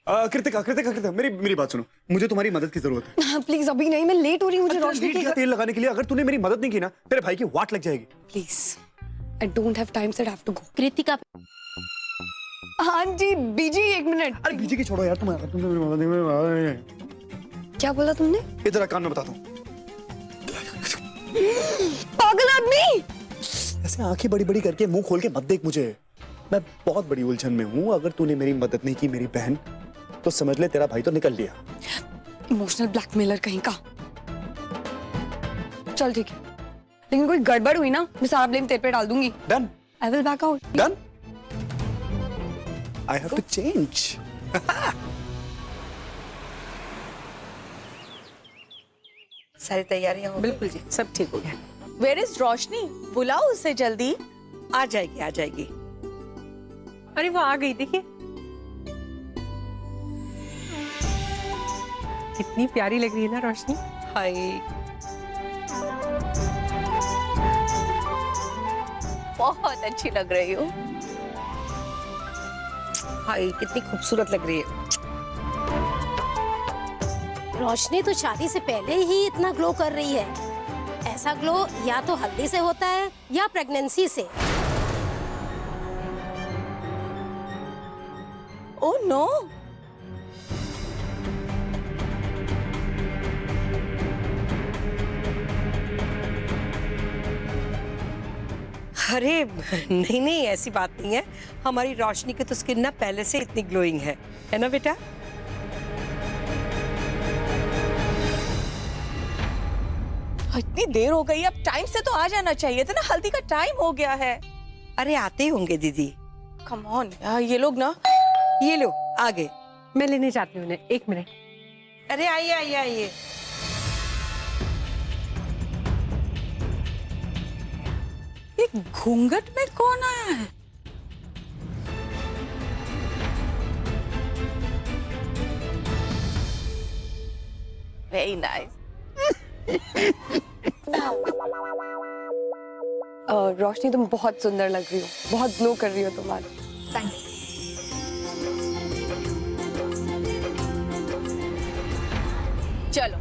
कृतिका कृतिका कृतिका मेरी बात सुनो, मुझे तुम्हारी मदद की जरूरत है। प्लीज अभी नहीं, मैं लेट हो रही हूँ, मुझे रोशनी की तेल लगाने के लिए अगर तूने मेरी मदद नहीं की ना, तेरे भाई की वाट लग जाएगी। Please I don't have time, so I have to go. Kritika. हाँ जी बीजी, एक मिनट। अरे बीजी की छोड़ो यार, तुम क्या बोला तुमने? इधर कान में बताता हूँ। पागल आदमी! ऐसे आंखें बड़ी बड़ी करके मुंह खोल के मत देख मुझे, मैं बहुत बड़ी उलझन में हूँ। अगर तूने मेरी मदद नहीं की मेरी बहन, तो समझ ले तेरा भाई तो निकल लिया। इमोशनल ब्लैकमेलर कहीं का। चल ठीक है, लेकिन कोई गड़बड़ हुई ना, मैं सारा ब्लेम तेरे पे डाल दूंगी। Done. I will back out. Done. I have to change. सारी तैयारियां हो? बिल्कुल जी, सब ठीक हो गया। Where is Roshni? बुलाओ उसे जल्दी। आ जाएगी आ जाएगी। अरे वो आ गई, देखिए कितनी प्यारी लग रही है ना रोशनी। हाय, बहुत अच्छी लग रही हो। हाय कितनी खूबसूरत लग रही है। रोशनी तो शादी से पहले ही इतना ग्लो कर रही है। ऐसा ग्लो या तो हल्दी से होता है या प्रेगनेंसी से। ओह नो, अरे नहीं नहीं, ऐसी बात नहीं है। हमारी रोशनी की तो स्किन ना पहले से इतनी ग्लोइंग है ना बेटा? इतनी देर हो गई, अब टाइम से तो आ जाना चाहिए था ना, हल्दी का टाइम हो गया है। अरे आते ही होंगे दीदी। कम ऑन यार, ये लोग ना। ये लो आ गए। मैं लेने जाती हूँ उन्हें, एक मिनट। अरे आइए आइए आइए। ये घूंघट में कौन आया है? Very nice. रोशनी तुम बहुत सुंदर लग रही हो, बहुत ग्लो कर रही हो तुम आज। Thank you. चलो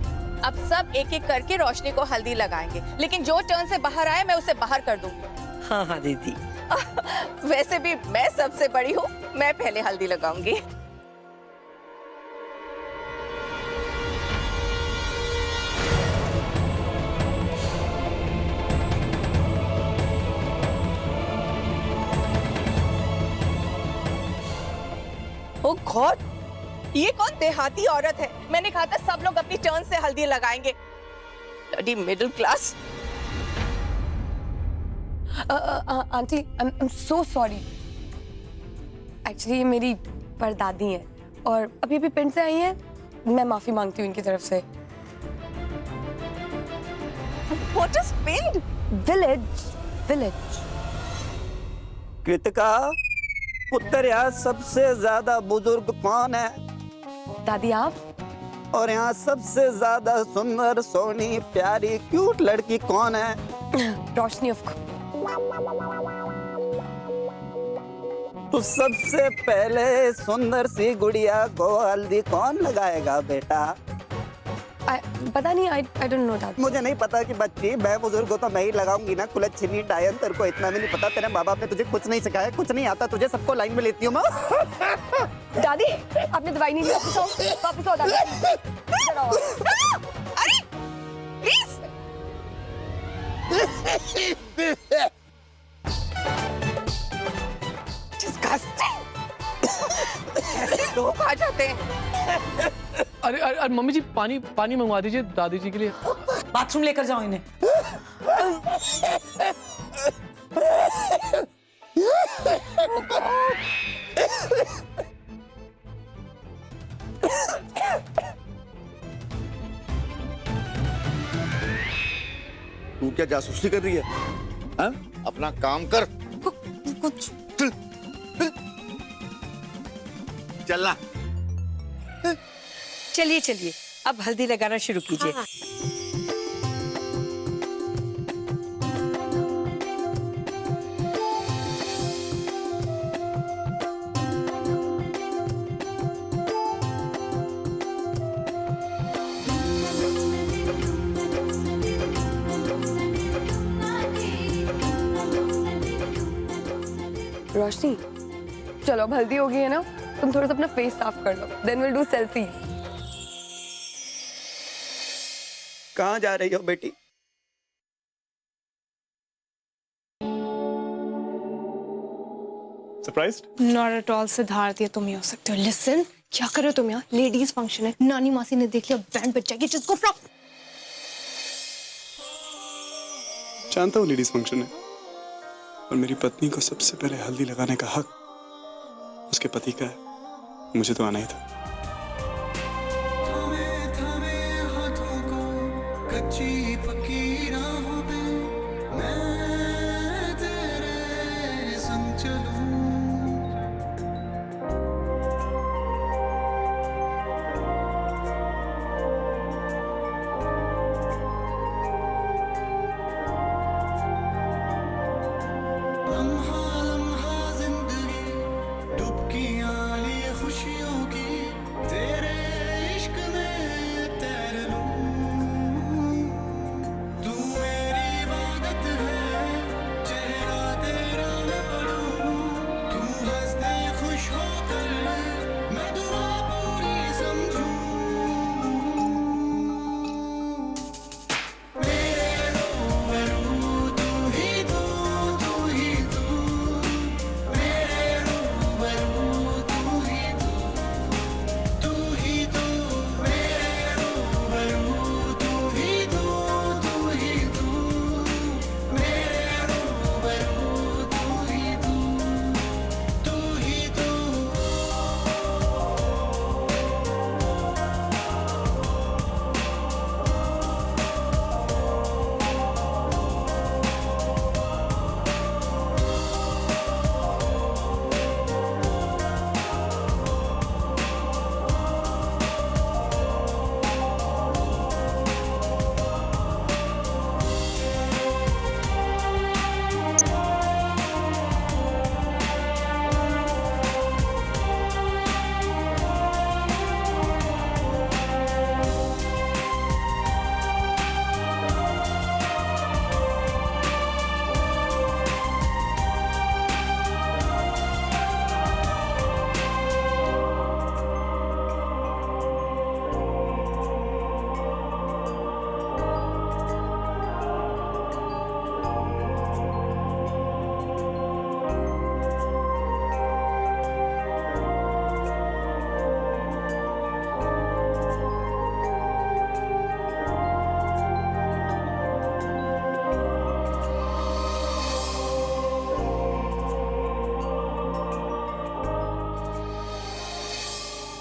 अब सब एक एक करके रोशनी को हल्दी लगाएंगे, लेकिन जो टर्न से बाहर आए मैं उसे बाहर कर दूंगी। हाँ हाँ दीदी। वैसे भी मैं सबसे बड़ी हूँ, मैं पहले हल्दी लगाऊंगी। ओ गॉड, ये कौन देहाती औरत है? मैंने कहा था सब लोग अपनी टर्न से हल्दी लगाएंगे। Bloody middle class. Aunty I am so sorry. Actually ये मेरी परदादी हैं और अभी अभी पिंड से आई हैं। मैं माफी मांगती हूँ इनकी तरफ से। What is pinned? Village. Kritika, पुत्र यहाँ सबसे ज्यादा बुजुर्ग कौन है? दादी आप? और यहाँ सबसे ज्यादा सुंदर सोनी प्यारी क्यूट लड़की कौन है? रोशनी ऑफ कोर्स। तो सबसे पहले सुंदर सी गुड़िया को हल्दी कौन लगाएगा बेटा? पता नहीं, आई डोंट नो दैट। मुझे नहीं पता कि बच्ची, मैं बुजुर्ग हो तो मैं ही लगाऊंगी ना। कुलच्छनी डायन, तेरे को इतना भी नहीं पता। तेरे माँ बाप ने तुझे कुछ नहीं सिखाया, कुछ नहीं आता तुझे, सबको लाइन में लेती हूँ मैं। दादी आपने दवाई नहीं ली, वापस आओ दादी। इधर आओ। अरे प्लीज। Disgusting. ऐसे लोग आ जाते हैं। अरे अरे अरे मम्मी जी, पानी पानी मंगवा दीजिए दादी जी के लिए। बाथरूम लेकर जाओ इन्हें। तू क्या जासूसी कर रही है? हाँ? अपना काम कर। कुछ चलना। चलिए चलिए, अब हल्दी लगाना शुरू कीजिए। हाँ। रोशनी, चलो अब हल्दी हो गई है ना, तुम थोड़ा सा अपना फेस साफ कर लो, देन विल डू सेल्फीज। कहाँ जा रही हो बेटी? Surprised? Not at all Siddharth, ये तुम ही हो सकते हो। लिसन, क्या कर रहे हो तुम यहाँ? लेडीज फंक्शन है, नानी मासी ने देख लिया, बैंड बज जाएगी। Just go from. जानता हूँ लेडीज फंक्शन है, और मेरी पत्नी को सबसे पहले हल्दी लगाने का हक उसके पति का है। मुझे तो आना ही था। कच्ची पक्की राहों पे मैं तेरे संग चलूं। लम्हा लम्हा जिंदगी डुबकियां लिए खुशियों की, तेरे इश्क में तैर लूं। तू मेरी इबादत है, चेहरा तेरा मैं पढ़ूं। तू हंस दे खुश होकर, मैं दुआ पूरी समझूं। मेरे रूबरू तू ही तू, तू ही तू। मेरे रूबरू तू ही तू, तू ही तू। मेरे रूबरू तू ही तू, तू ही तू। मेरे रूबरू तू ही तू, तू ही तू।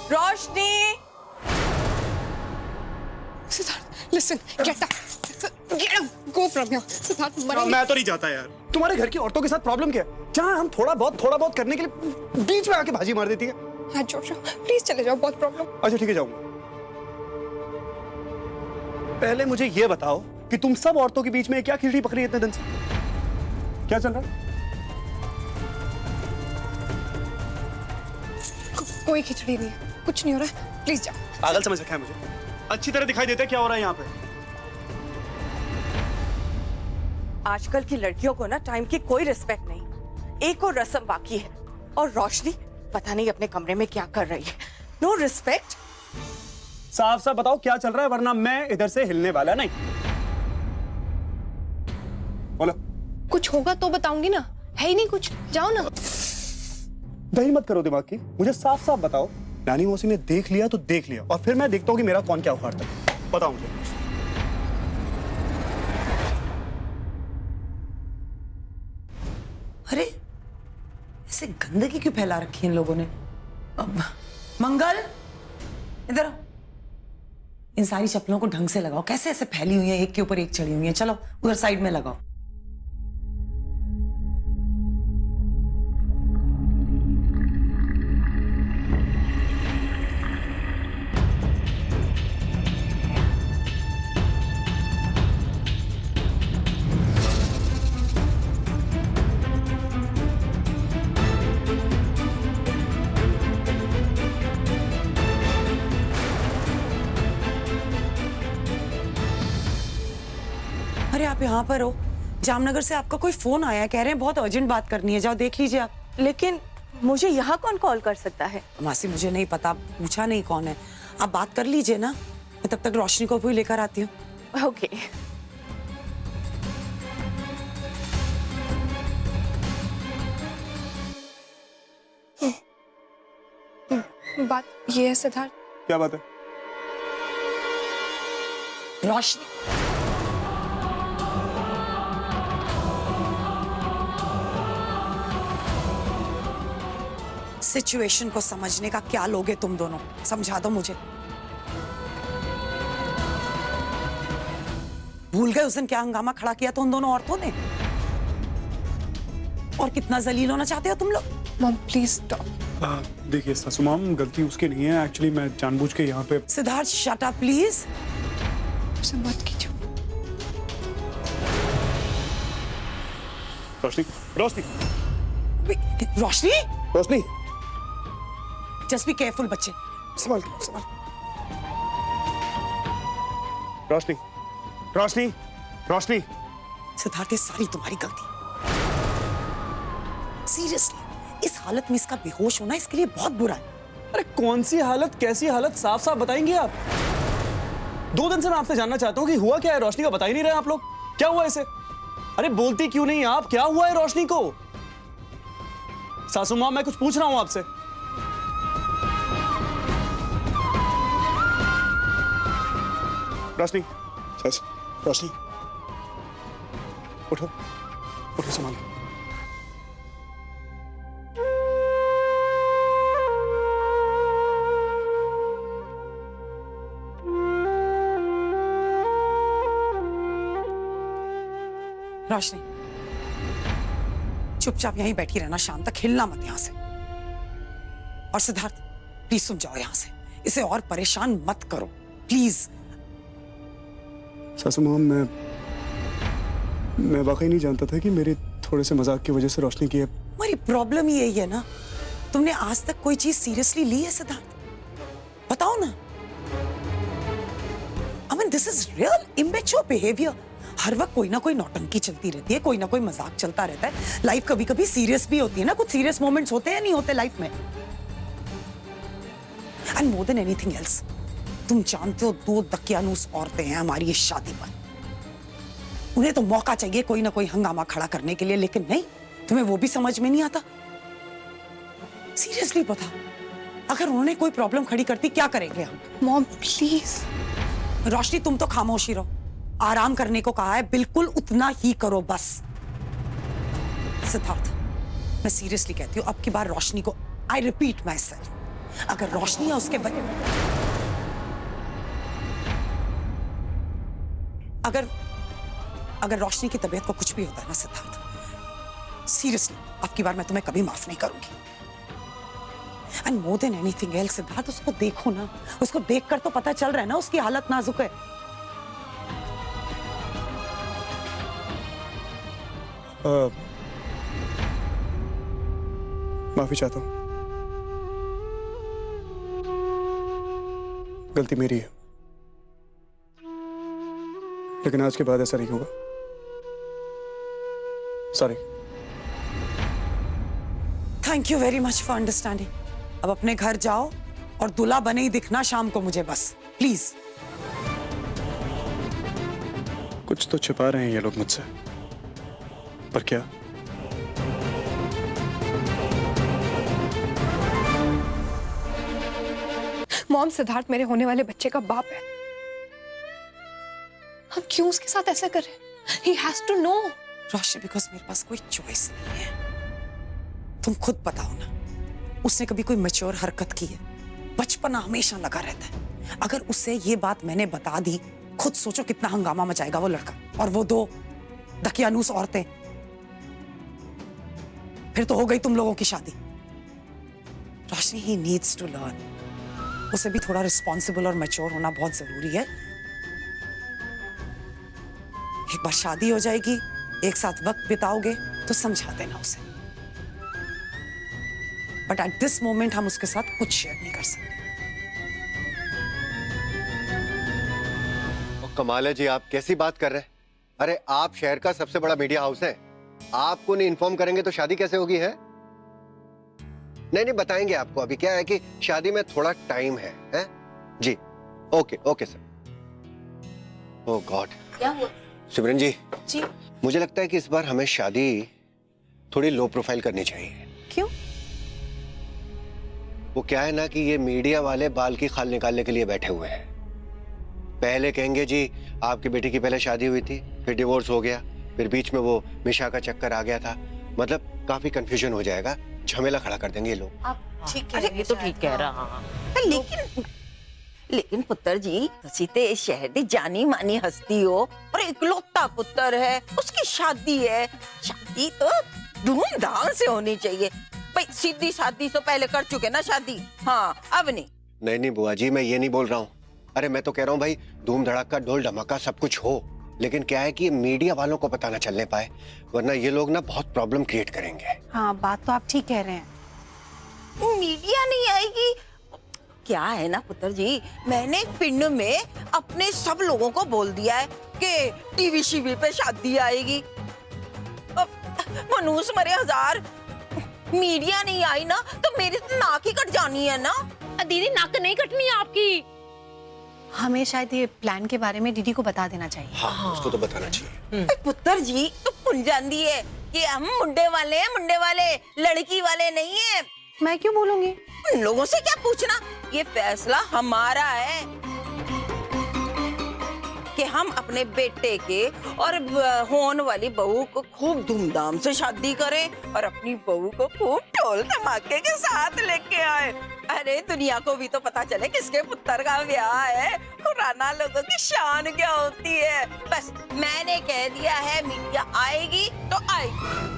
Roshni, Siddharth, listen, get up, go from here. Siddharth, मरेंगे। मैं तो नहीं जाता यार। तुम्हारे घर की औरतों के साथ प्रॉब्लम क्या है? जहाँ हम थोड़ा बहुत करने के लिए बीच में आके भाजी मार देती है। हाथ जोड़ रहा हूँ, प्लीज चले जाओ, बहुत प्रॉब्लम। अच्छा ठीक है, जाऊंगा। पहले मुझे ये बताओ कि तुम सब औरतों के बीच में क्या खिचड़ी पकड़ी है इतने दिन से? क्या चल रहा है? कोई खिचड़ी नहीं है, कुछ नहीं हो रहा है, प्लीज जाओ। पागल समझ रखा है मुझे? अच्छी तरह दिखाई देता है क्या हो रहा है यहाँ पे। आजकल की लड़कियों को ना टाइम की कोई रिस्पेक्ट नहीं। एक और रस्म बाकी है, और रोशनी पता नहीं अपने कमरे में क्या कर रही है। No respect. साफ साफ बताओ क्या चल रहा है, वरना मैं इधर से हिलने वाला नहीं। बोलो। कुछ होगा तो बताऊंगी ना, है ही नहीं कुछ, जाओ ना। दही मत करो दिमाग की, मुझे साफ साफ बताओ। नानी मौसी ने देख लिया तो देख लिया, और फिर मैं देखता हूँ कि मेरा कौन क्या उखाड़ता है। बताओ मुझे। अरे ऐसे गंदगी क्यों फैला रखी है इन लोगों ने? अब मंगल, इधर आओ। इन सारी चप्पलों को ढंग से लगाओ। कैसे ऐसे फैली हुई है, एक के ऊपर एक चढ़ी हुई है। चलो उधर साइड में लगाओ। अरे आप यहाँ पर हो? जामनगर से आपका कोई फोन आया है, कह रहे हैं बहुत अर्जेंट बात करनी है। जाओ देख लीजिए आप। लेकिन मुझे यहाँ कौन कॉल कर सकता है? मासी मुझे नहीं पता, पूछा नहीं कौन है। आप बात कर लीजिए ना, मैं तब तक रोशनी को भी लेकर आती हूँ। ओके। बात ये है सिद्धार्थ, क्या बात है? रोशनी सिचुएशन को समझने का क्या लोगे तुम दोनों, समझा दो मुझे। भूल गए उस दिन क्या हंगामा खड़ा किया था उन दोनों औरतों ने, और कितना जलील होना चाहते हो तुम लोग। Mom please stop. देखिए सासू माम, गलती उसकी नहीं है। एक्चुअली मैं जानबूझ के यहाँ पे। Siddharth shut up please. उसे मत कीजिए। रोशनी, रोशनी, रोशनी, रोशनी, जस्ट बी केयरफुल बच्चे। संभाल, संभाल। रोशनी, रोशनी, रोशनी। सिद्धार्थ ये सारी तुम्हारी गलती। सीरियसली इस हालत में इसका बेहोश होना इसके लिए बहुत बुरा है। अरे कौन सी हालत, कैसी हालत, साफ साफ बताएंगे आप? 2 दिन से मैं आपसे जानना चाहता हूँ कि हुआ क्या है। रोशनी को बता ही नहीं रहे आप लोग, क्या हुआ इसे? अरे बोलती क्यों नहीं आप, क्या हुआ है रोशनी को? सासू माँ मैं कुछ पूछ रहा हूँ आपसे। रोशनी, रोशनी, उठो, उठो, संभालो। रोशनी चुपचाप यहीं बैठी रहना, शाम तक हिलना मत यहां से। और सिद्धार्थ प्लीज सुन जाओ यहां से, इसे और परेशान मत करो प्लीज। सासू माँ मैं वाकई नहीं जानता था कि मेरे थोड़े से मजाक की वजह से रोशनी की। हमारी प्रॉब्लम यही है ना, तुमने आज तक कोई चीज सीरियसली ली है सिद्धार्थ? बताओ ना। I mean this is real immature behaviour. हर वक्त कोई ना कोई नौटंकी चलती रहती है, कोई ना कोई मजाक चलता रहता है। लाइफ कभी कभी सीरियस भी होती है ना, कुछ सीरियस मोमेंट्स होते हैं नहीं होते लाइफ में। And more than anything else, तुम जानते हो 2 दकियानूस औरतें हैं हमारी इस शादी पर। उन्हें तो मौका चाहिए कोई ना कोई हंगामा खड़ा करने के लिए, लेकिन नहीं, तुम्हें वो भी समझ में नहीं आता। सीरियसली बता, अगर उन्होंने कोई प्रॉब्लम खड़ी करती क्या करेंगे हम? Mom please. रोशनी तुम तो खामोशी रहो, आराम करने को कहा है, बिल्कुल उतना ही करो बस। सिद्धार्थ मैं सीरियसली कहती हूँ, अब की बार रोशनी को, आई रिपीट माई सेल्फ, अगर रोशनी या उसके अगर रोशनी की तबीयत को कुछ भी होता है ना सिद्धार्थ, सीरियसली अब की बार मैं तुम्हें कभी माफ नहीं करूंगी। And more than anything else Siddharth, उसको देखो ना, उसको देखकर तो पता चल रहा है ना उसकी हालत नाजुक है। माफी चाहता हूं, गलती मेरी है, लेकिन आज के बाद ऐसा नहीं होगा। Sorry. Thank you very much for understanding. अब अपने घर जाओ और दूल्हा बने ही दिखना शाम को मुझे, बस प्लीज। कुछ तो छिपा रहे हैं ये लोग मुझसे, पर क्या? मॉम सिद्धार्थ मेरे होने वाले बच्चे का बाप है, हम क्यों उसके साथ ऐसा कर रहे हैं? He has to know। Roshni because मेरे पास कोई चॉइस नहीं है। तुम खुद बताओ ना, उसने कभी कोई मैच्योर हरकत की है? बचपना हमेशा लगा रहता है। अगर उससे ये बात मैंने बता दी, खुद सोचो कितना हंगामा मचाएगा वो लड़का और वो 2 दकियानूस औरतें। फिर तो हो गई तुम लोगों की शादी। रोशनी ही नीड्स टू लर्न, उसे भी थोड़ा रिस्पॉन्सिबल और मैच्योर होना बहुत जरूरी है। एक बार शादी हो जाएगी, एक साथ वक्त बिताओगे तो समझा देना उसे, बट एट दिस मोमेंट हम उसके साथ कुछ शेयर नहीं कर सकते। कमाल है जी, आप कैसी बात कर रहे हैं? अरे आप शहर का सबसे बड़ा मीडिया हाउस है, आपको नहीं इन्फॉर्म करेंगे तो शादी कैसे होगी है? नहीं नहीं, बताएंगे आपको। अभी क्या है कि शादी में थोड़ा टाइम है, हैं? जी ओके ओके सर। ओह गॉड, क्या हुआ? सिमरन जी, जी मुझे लगता है कि इस बार हमें शादी थोड़ी लो प्रोफाइल करनी चाहिए। क्यों? वो क्या है ना कि ये मीडिया वाले बाल की खाल निकालने के लिए बैठे हुए हैं। पहले कहेंगे जी आपकी बेटी की पहले शादी हुई थी, फिर डिवोर्स हो गया, फिर बीच में वो मिशा का चक्कर आ गया था, मतलब काफी कंफ्यूजन हो जाएगा, झमेला खड़ा कर देंगे ये लोग। आप ठीक कह अरे रहे ये हैं तो शायद। ठीक कह रहा। लेकिन पुत्र जी, तुसी ते शहर दी जानी मानी हस्ती हो और इकलौता पुत्र है, उसकी शादी है। शादी तो धूमधाम से होनी चाहिए भाई। सीधी शादी तो पहले कर चुके ना शादी। हाँ अब नहीं। नहीं नहीं बुआ जी, मैं ये नहीं बोल रहा हूँ। अरे मैं तो कह रहा हूँ भाई, धूम धड़ाका ढोल धमाका सब कुछ हो, लेकिन क्या है कि ये मीडिया वालों को पता ना चलने पाए, वरना ये लोग ना बहुत प्रॉब्लम क्रिएट करेंगे। हाँ बात तो आप ठीक कह रहे हैं। मीडिया नहीं आएगी। क्या है ना पुत्र जी, मैंने पिंड में अपने सब लोगों को बोल दिया है कि टीवी शीवी पे शादी आएगी। अब मनूस मरे हजार, मीडिया नहीं आई ना तो मेरी तो नाक ही कट जानी है ना। दीदी नाक नहीं कटनी है आपकी। हमें शायद ये प्लान के बारे में दीदी को बता देना चाहिए। हाँ, उसको तो बताना चाहिए। पुत्र जी तो भूल जाती है कि हम मुंडे वाले हैं, मुंडे वाले, लड़की वाले नहीं है। मैं क्यों बोलूंगी? उन लोगों से क्या पूछना, ये फैसला हमारा है कि हम अपने बेटे के और होने वाली बहू को खूब धूमधाम से शादी करें और अपनी बहू को खूब ढोल धमाके के साथ लेके आए। अरे दुनिया को भी तो पता चले किसके पुत्र का ब्याह है, खुराना लोगों की शान क्या होती है। बस मैंने कह दिया है, मीडिया आएगी तो आएगी।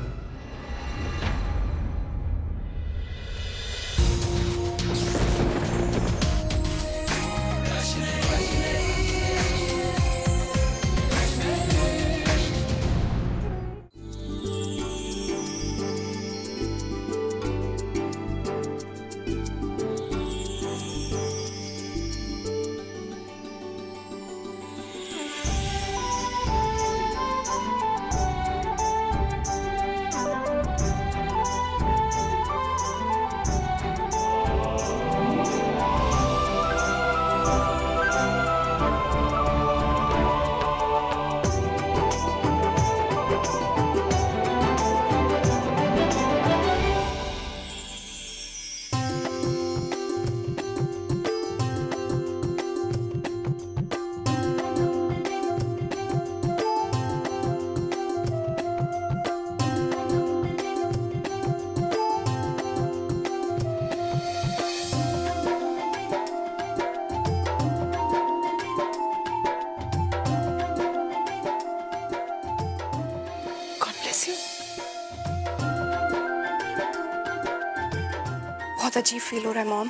बहुत अजीब फील हो रहा है मॉम।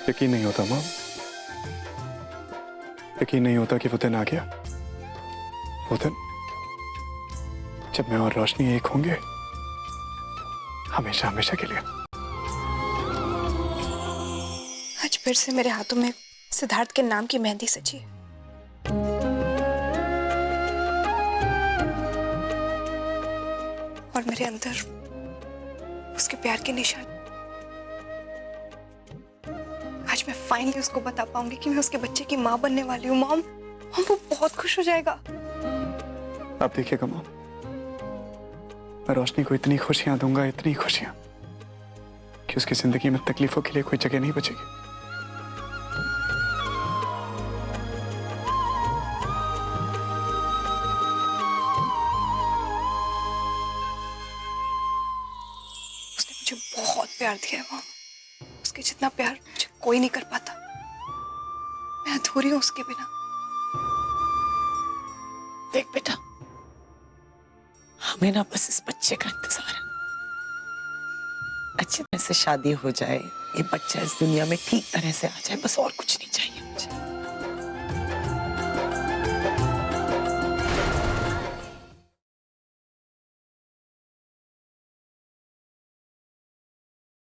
यकीन नहीं होता मॉम, यकीन नहीं होता कि वो दिन आ गया, वो दिन जब मैं और रोशनी एक होंगे, हमेशा हमेशा के लिए। आज फिर से मेरे हाथों में सिद्धार्थ के नाम की मेहंदी सजी है। और मेरे अंदर उसके प्यार के निशान। आज मैं फाइनली उसको बता पाऊंगी कि मैं उसके बच्चे की माँ बनने वाली हूँ। मॉम, वो बहुत खुश हो जाएगा। आप देखिएगा मॉम, मैं रोशनी को इतनी खुशियां दूंगा, इतनी खुशियां, कि उसकी जिंदगी में तकलीफों के लिए कोई जगह नहीं बचेगी। उसने मुझे बहुत प्यार दिया है मॉम, उसके जितना प्यार मुझे कोई नहीं कर पाता। मैं अधूरी हूँ उसके बिना। देख बेटा, हमें ना बस इस बच्चे का इंतजार है। अच्छी तरह से शादी हो जाए, ये बच्चा इस दुनिया में ठीक तरह से आ जाए, बस और कुछ नहीं चाहिए।